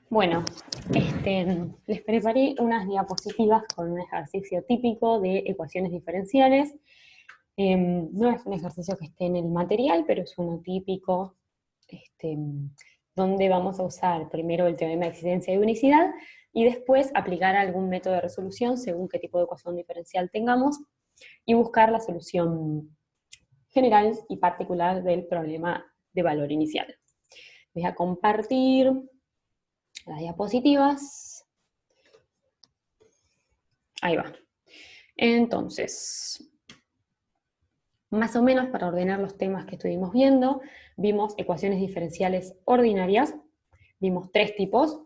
Bueno, les preparé unas diapositivas con un ejercicio típico de ecuaciones diferenciales. No es un ejercicio que esté en el material, pero es uno típico, este, donde vamos a usar primero el teorema de existencia de unicidad y después aplicar algún método de resolución según qué tipo de ecuación diferencial tengamos y buscar la solución general y particular del problema de valor inicial. Voy a compartir las diapositivas. Ahí va. Entonces, más o menos para ordenar los temas que estuvimos viendo, vimos ecuaciones diferenciales ordinarias, vimos tres tipos,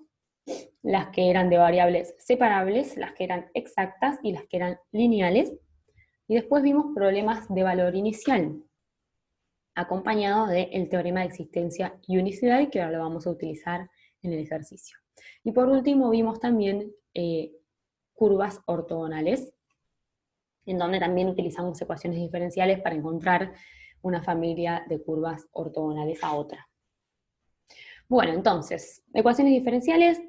las que eran de variables separables, las que eran exactas y las que eran lineales, y después vimos problemas de valor inicial, acompañado del teorema de existencia y unicidad, que ahora lo vamos a utilizar en el ejercicio. Y por último vimos también curvas ortogonales, en donde también utilizamos ecuaciones diferenciales para encontrar una familia de curvas ortogonales a otra. Bueno, entonces, ecuaciones diferenciales,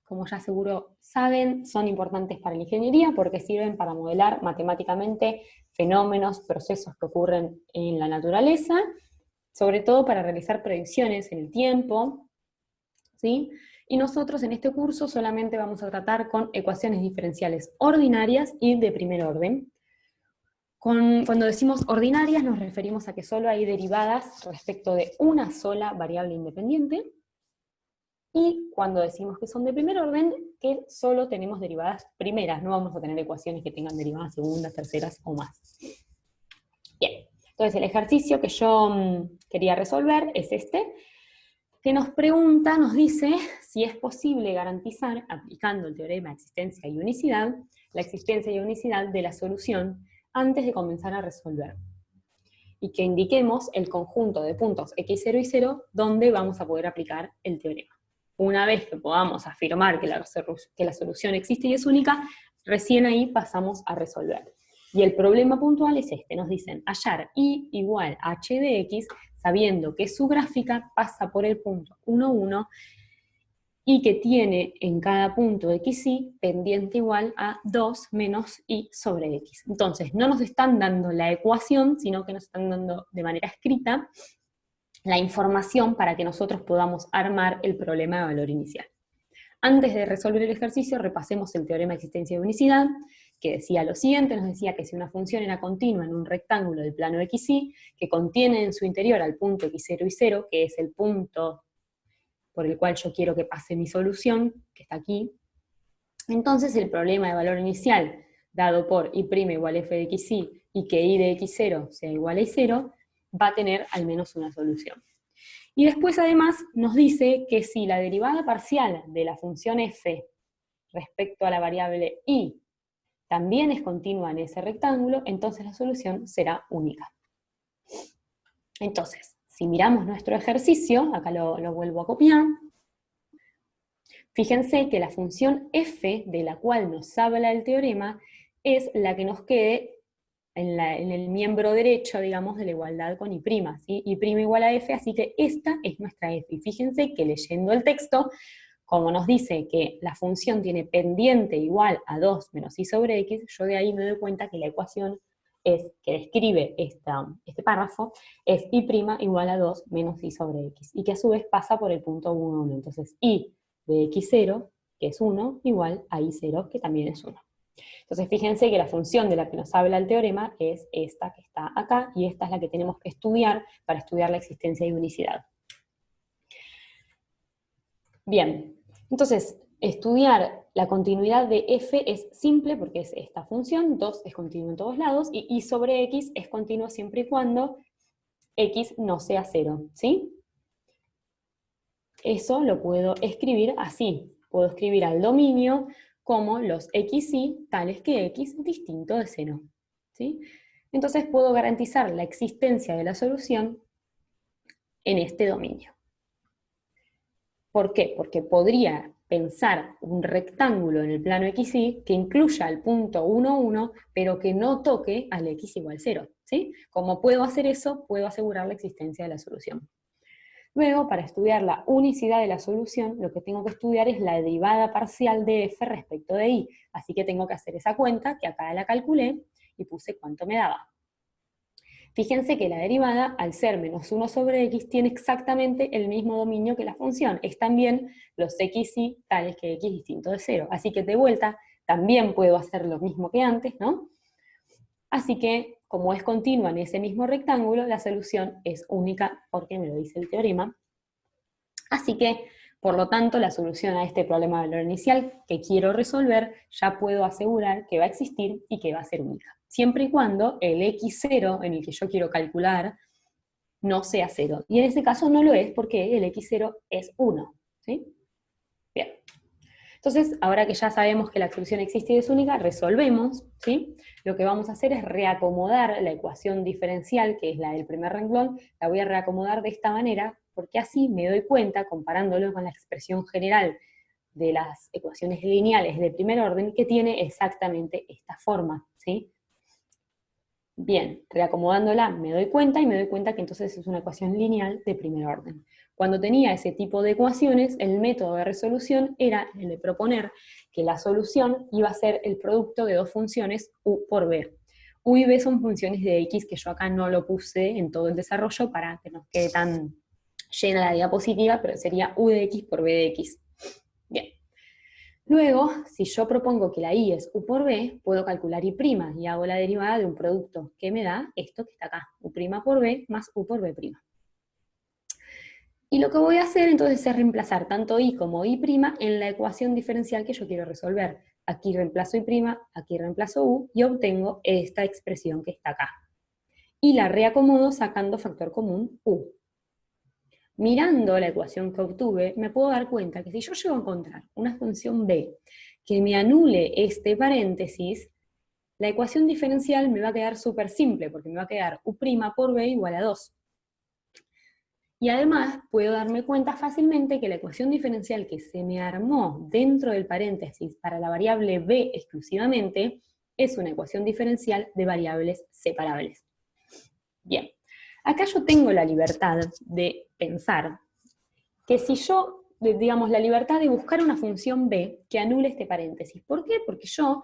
como ya seguro saben, son importantes para la ingeniería porque sirven para modelar matemáticamente fenómenos, procesos que ocurren en la naturaleza, sobre todo para realizar predicciones en el tiempo, ¿sí? Y nosotros en este curso solamente vamos a tratar con ecuaciones diferenciales ordinarias y de primer orden. Cuando decimos ordinarias nos referimos a que solo hay derivadas respecto de una sola variable independiente, y cuando decimos que son de primer orden, que solo tenemos derivadas primeras, no vamos a tener ecuaciones que tengan derivadas segundas, terceras o más. Bien, entonces el ejercicio que yo quería resolver es este, que nos pregunta, nos dice si es posible garantizar, aplicando el teorema de existencia y unicidad, la existencia y unicidad de la solución antes de comenzar a resolver. Y que indiquemos el conjunto de puntos x0 y 0 donde vamos a poder aplicar el teorema. Una vez que podamos afirmar que la solución existe y es única, recién ahí pasamos a resolver. Y el problema puntual es este, nos dicen hallar y igual a h de x, sabiendo que su gráfica pasa por el punto 1, 1, y que tiene en cada punto xy pendiente igual a 2 menos y sobre x. Entonces, no nos están dando la ecuación, sino que nos están dando de manera escrita la información para que nosotros podamos armar el problema de valor inicial. Antes de resolver el ejercicio, repasemos el teorema de existencia de unicidad, que decía lo siguiente, nos decía que si una función era continua en un rectángulo del plano xy, que contiene en su interior al punto x0 y 0, que es el punto por el cual yo quiero que pase mi solución, que está aquí, entonces el problema de valor inicial, dado por y' igual f de xy, y que y de x0 sea igual a y0, va a tener al menos una solución. Y después además nos dice que si la derivada parcial de la función f respecto a la variable y también es continua en ese rectángulo, entonces la solución será única. Entonces, si miramos nuestro ejercicio, acá lo vuelvo a copiar, fíjense que la función f, de la cual nos habla el teorema, es la que nos quede en el miembro derecho, digamos, de la igualdad con y', ¿sí? Y' igual a f, así que esta es nuestra f. Y fíjense que leyendo el texto, como nos dice que la función tiene pendiente igual a 2 menos y sobre x, yo de ahí me doy cuenta que la ecuación que describe este párrafo es y' igual a 2 menos y sobre x, y que a su vez pasa por el punto 1, 1. Entonces y de x0, que es 1, igual a y0, que también es 1. Entonces fíjense que la función de la que nos habla el teorema es esta que está acá, y esta es la que tenemos que estudiar para estudiar la existencia de unicidad. Bien, entonces estudiar la continuidad de f es simple porque es esta función, 2 es continuo en todos lados, y y sobre x es continuo siempre y cuando x no sea 0, ¿sí? Eso lo puedo escribir así, puedo escribir al dominio como los xy tales que x distinto de 0, ¿sí? Entonces puedo garantizar la existencia de la solución en este dominio. ¿Por qué? Porque podría pensar un rectángulo en el plano xy que incluya el punto 1, 1, pero que no toque al x igual 0, ¿sí? Como puedo hacer eso, puedo asegurar la existencia de la solución. Luego, para estudiar la unicidad de la solución, lo que tengo que estudiar es la derivada parcial de f respecto de y. Así que tengo que hacer esa cuenta, que acá la calculé, y puse cuánto me daba. Fíjense que la derivada, al ser menos 1 sobre x, tiene exactamente el mismo dominio que la función. Es también los x y tales que x distinto de 0. Así que de vuelta, también puedo hacer lo mismo que antes, ¿no? Así que, como es continua en ese mismo rectángulo, la solución es única, porque me lo dice el teorema. Así que, por lo tanto, la solución a este problema de valor inicial que quiero resolver, ya puedo asegurar que va a existir y que va a ser única. Siempre y cuando el x0 en el que yo quiero calcular no sea 0. Y en este caso no lo es porque el x0 es 1. ¿Sí? Bien. Entonces, ahora que ya sabemos que la solución existe y es única, resolvemos, ¿sí? Lo que vamos a hacer es reacomodar la ecuación diferencial, que es la del primer renglón, la voy a reacomodar de esta manera, porque así me doy cuenta, comparándolo con la expresión general de las ecuaciones lineales de primer orden, que tiene exactamente esta forma, ¿sí? Bien, reacomodándola me doy cuenta, y me doy cuenta que entonces es una ecuación lineal de primer orden. Cuando tenía ese tipo de ecuaciones, el método de resolución era el de proponer que la solución iba a ser el producto de dos funciones u por b. U y b son funciones de x, que yo acá no lo puse en todo el desarrollo para que nos quede tan llena la diapositiva, pero sería u de x por b de x. Bien. Luego, si yo propongo que la y es u por b, puedo calcular y', y hago la derivada de un producto que me da esto que está acá, u' por b más u por b'. Y lo que voy a hacer entonces es reemplazar tanto y como y' en la ecuación diferencial que yo quiero resolver. Aquí reemplazo y', aquí reemplazo u, y obtengo esta expresión que está acá. Y la reacomodo sacando factor común u. Mirando la ecuación que obtuve, me puedo dar cuenta que si yo llego a encontrar una función b que me anule este paréntesis, la ecuación diferencial me va a quedar súper simple, porque me va a quedar u' por b igual a 2. Y además puedo darme cuenta fácilmente que la ecuación diferencial que se me armó dentro del paréntesis para la variable b exclusivamente es una ecuación diferencial de variables separables. Bien, acá yo tengo la libertad de pensar que si yo, digamos, la libertad de buscar una función b que anule este paréntesis. ¿Por qué? Porque yo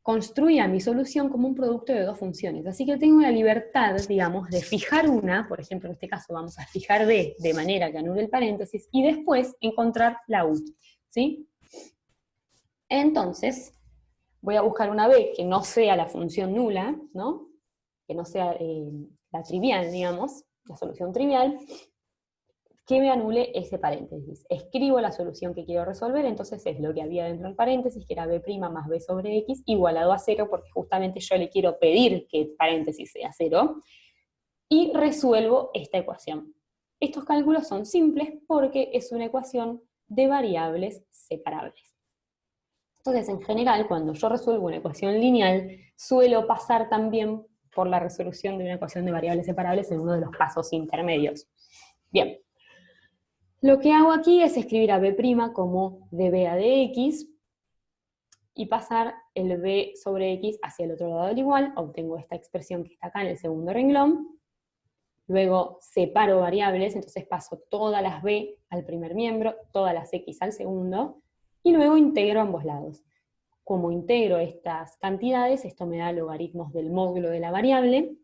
construía mi solución como un producto de dos funciones. Así que tengo la libertad, digamos, de fijar una, por ejemplo, en este caso vamos a fijar b de manera que anule el paréntesis, y después encontrar la u, ¿sí? Entonces, voy a buscar una b que no sea la función nula, ¿no? Que no sea la trivial, digamos, la solución trivial, que me anule ese paréntesis. Escribo la solución que quiero resolver, entonces es lo que había dentro del paréntesis, que era b' más b sobre x, igualado a 0, porque justamente yo le quiero pedir que el paréntesis sea 0, y resuelvo esta ecuación. Estos cálculos son simples porque es una ecuación de variables separables. Entonces, en general, cuando yo resuelvo una ecuación lineal, suelo pasar también por la resolución de una ecuación de variables separables en uno de los pasos intermedios. Bien. Lo que hago aquí es escribir a b' como db a dx y pasar el b sobre x hacia el otro lado del igual. Obtengo esta expresión que está acá en el segundo renglón. Luego separo variables, entonces paso todas las b al primer miembro, todas las x al segundo, y luego integro ambos lados. Como integro estas cantidades, esto me da logaritmos del módulo de la variable.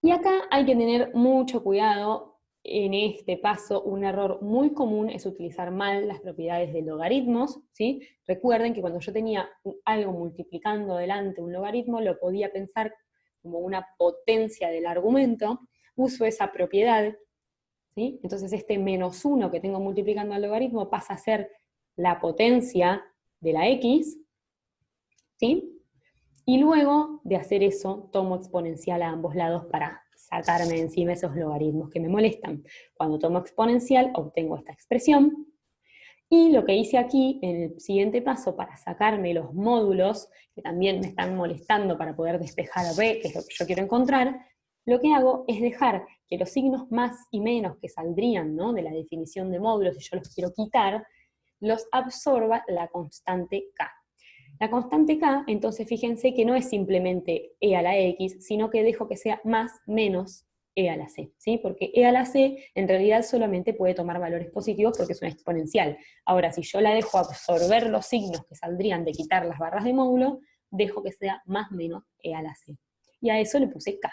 Y acá hay que tener mucho cuidado. En este paso, un error muy común es utilizar mal las propiedades de logaritmos, ¿sí? Recuerden que cuando yo tenía algo multiplicando delante un logaritmo, lo podía pensar como una potencia del argumento, uso esa propiedad, ¿sí? Entonces este menos 1 que tengo multiplicando al logaritmo pasa a ser la potencia de la x, ¿sí? Y luego de hacer eso, tomo exponencial a ambos lados para sacarme de encima esos logaritmos que me molestan. Cuando tomo exponencial, obtengo esta expresión. Y lo que hice aquí, en el siguiente paso, para sacarme los módulos, que también me están molestando para poder despejar a b, que es lo que yo quiero encontrar, lo que hago es dejar que los signos más y menos que saldrían, ¿no?, de la definición de módulos, si yo los quiero quitar, los absorba la constante k. La constante k, entonces fíjense que no es simplemente e a la x, sino que dejo que sea más, menos e a la c, ¿sí? Porque e a la c en realidad solamente puede tomar valores positivos porque es una exponencial. Ahora, si yo la dejo absorber los signos que saldrían de quitar las barras de módulo, dejo que sea más menos e a la c. Y a eso le puse k.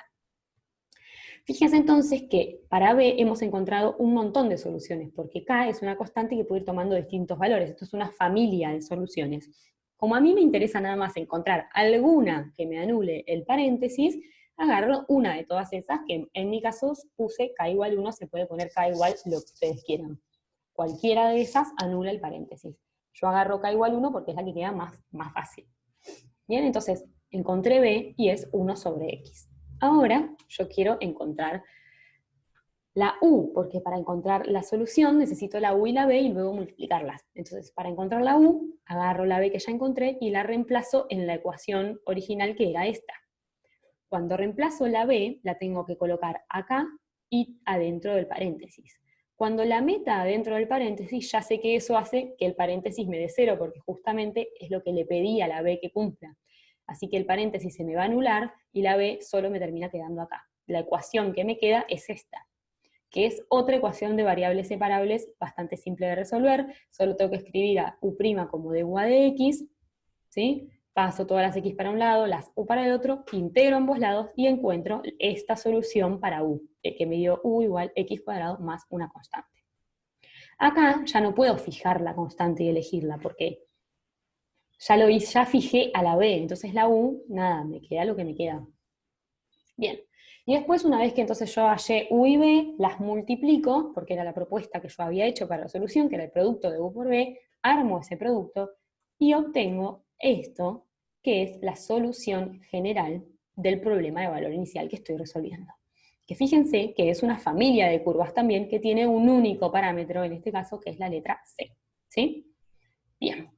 Fíjense entonces que para b hemos encontrado un montón de soluciones, porque k es una constante que puede ir tomando distintos valores. Esto es una familia de soluciones. Como a mí me interesa nada más encontrar alguna que me anule el paréntesis, agarro una de todas esas, que en mi caso puse k igual 1, se puede poner k igual lo que ustedes quieran. Cualquiera de esas anula el paréntesis. Yo agarro k igual 1 porque es la que queda más fácil. Bien, entonces encontré b y es 1 sobre x. Ahora yo quiero encontrar la u, porque para encontrar la solución necesito la u y la b y luego multiplicarlas. Entonces, para encontrar la u, agarro la b que ya encontré y la reemplazo en la ecuación original que era esta. Cuando reemplazo la b, la tengo que colocar acá y adentro del paréntesis. Cuando la meta adentro del paréntesis, ya sé que eso hace que el paréntesis me dé 0, porque justamente es lo que le pedí a la b que cumpla. Así que el paréntesis se me va a anular y la b solo me termina quedando acá. La ecuación que me queda es esta, que es otra ecuación de variables separables bastante simple de resolver. Solo tengo que escribir a u' como de u a de x, ¿sí? Paso todas las x para un lado, las u para el otro, integro ambos lados y encuentro esta solución para u, que me dio u igual x cuadrado más una constante. Acá ya no puedo fijar la constante y elegirla, porque ya fijé a la b, entonces la u, nada, me queda lo que me queda. Bien, y después una vez que entonces yo hallé u y b, las multiplico, porque era la propuesta que yo había hecho para la solución, que era el producto de u por b, armo ese producto y obtengo esto, que es la solución general del problema de valor inicial que estoy resolviendo. Que fíjense que es una familia de curvas también que tiene un único parámetro, en este caso, que es la letra c. ¿Sí? Bien.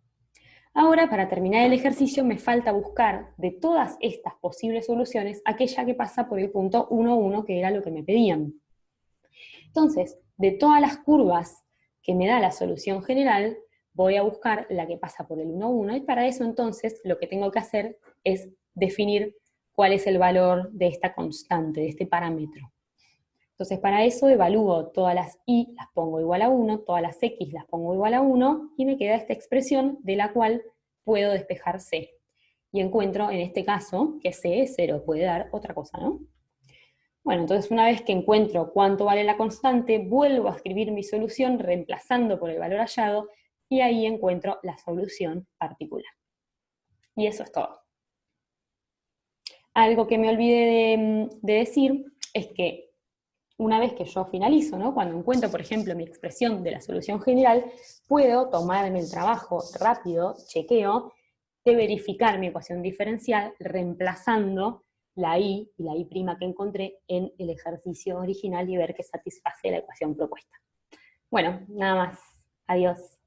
Ahora, para terminar el ejercicio, me falta buscar de todas estas posibles soluciones aquella que pasa por el punto 1, 1, que era lo que me pedían. Entonces, de todas las curvas que me da la solución general, voy a buscar la que pasa por el 1, 1, y para eso entonces lo que tengo que hacer es definir cuál es el valor de esta constante, de este parámetro. Entonces, para eso evalúo todas las y, las pongo igual a 1, todas las x las pongo igual a 1, y me queda esta expresión de la cual puedo despejar c. Y encuentro, en este caso, que c es 0, puede dar otra cosa, ¿no? Bueno, entonces una vez que encuentro cuánto vale la constante, vuelvo a escribir mi solución reemplazando por el valor hallado, y ahí encuentro la solución particular. Y eso es todo. Algo que me olvidé de decir es que una vez que yo finalizo, ¿no? Cuando encuentro, por ejemplo, mi expresión de la solución general, puedo tomarme el trabajo rápido, chequeo, de verificar mi ecuación diferencial reemplazando la y la y' que encontré en el ejercicio original y ver que satisface la ecuación propuesta. Bueno, nada más. Adiós.